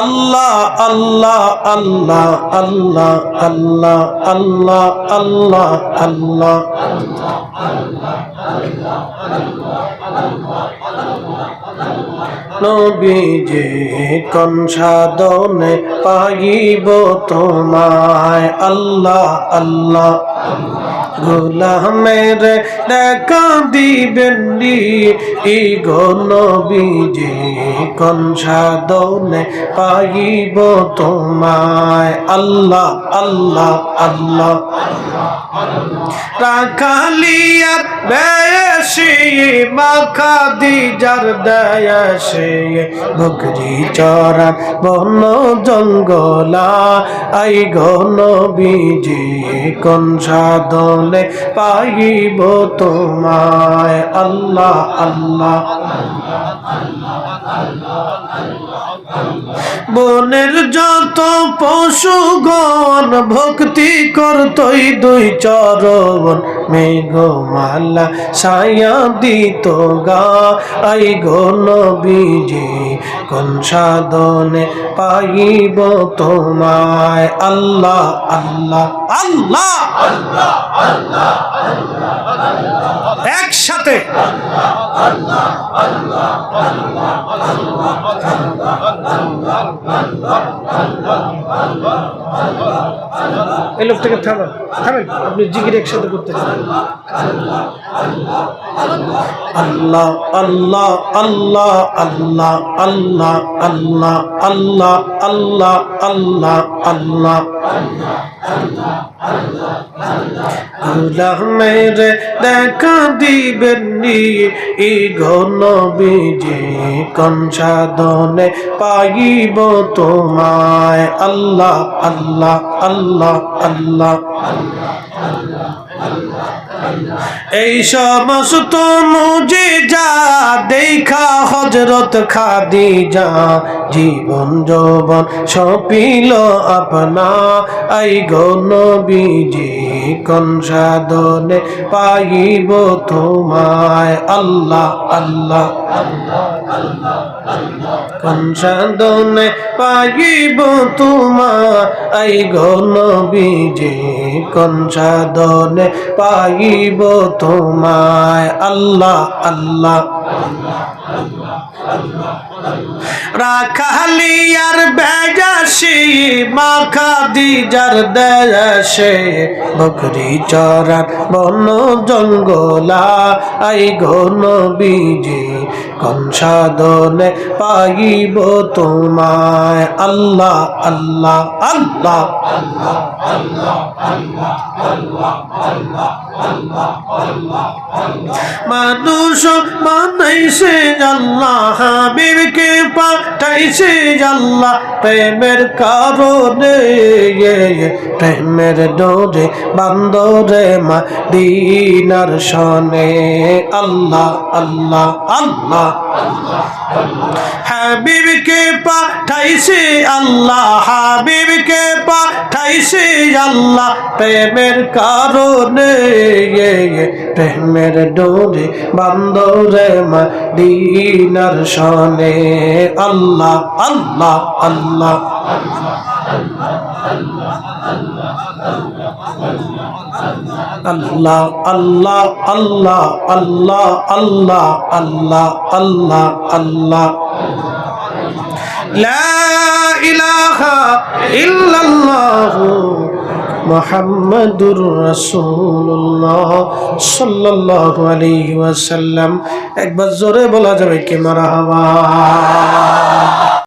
আল্লাহ আল্লাহ আল্লাহ আল্লাহ আল্লাহ আল্লাহ আল্লাহ আল্লাহ নবীজি কোন সাধনে পাইব তোমায় আল্লাহ আল্লাহ গোলামের দেখা দিবেন ই গো নবীজি কোন সাধনে পাইব তোমায় আল্লাহ আল্লাহ আল্লাহ রাখালিয়ার বেশি মাখা দিজার দেয়াসে বকরি চরার বন জঙ্গলা আই গো নবীজি কোন সাধনে পাইব তোমায় আল্লাহ আল্লাহ বনের যত পশুগণ ভক্তি করতই দুই চরণ মেঘমালা ছায়া দিত গা আই গো নবীজি কোন সাধনে পাইব তোমায় আল্লাহ আল্লাহ আল্লাহ একসাথে এই লোকটাকে থামেন থামেন, আপনি জিকির একসাথে করতে চান। আল্লাহ আল্লাহ আল্লাহ আল্লাহ আল্লাহ আল্লাহ আল্লাহ আল্লাহ আল্লাহ আল্লাহ গোলামের দেখা দিবেন ই গো নবীজি কোন সাধনে পাইব তোমায় আল্লাহ আল্লাহ আল্লাহ আল্লাহ এই সমস্ত মুজিজা দেখা হযরত খাদিজা জীবন যৌবন সপিল আপনা আই গো নবীজি কোন সাধনে পাইব তোমায় আল্লাহ আল্লাহ কোন সাধনে পাইব তোমায় আই গো নবীজি কোন সাধনে পাইব তোমায় আল্লাহ আল্লাহ রাখালিয়ার বেজাসি মাখা দিজার দেশে বকরি চরার বন জঙ্গলা আই গো নবীজি কোন সাধনে পাইব তোমায় আল্লাহ আল্লাহ আল্লাহ মানুষ বানাইছে আল্লাহ হাবিবকে পাঠাইছে আল্লাহ প্রেমের কারণে প্রেমের ডোরে বান্দরে মদিনার শনে আল্লাহ আল্লাহ আল্লাহ হাবিবকে পাঠাইছে আল্লাহ হাবিবকে পাঠাইছে আল্লাহ প্রেমের কারণে প্রেমের ডোরে বান্দরে মদিনার শনে আল্লাহ আল্লাহ আল্লাহ আল্লাহ আল্লাহ আল্লাহ আল্লাহ আল্লাহ আল্লাহ আল্লাহ আল্লাহ লা ইলাহা ইল্লাল্লাহু মুহাম্মাদুর রাসূলুল্লাহ সাল্লাল্লাহু আলাইহি ওয়াসাল্লাম। একবার জোরে বলা যাবে কি মারহাবা।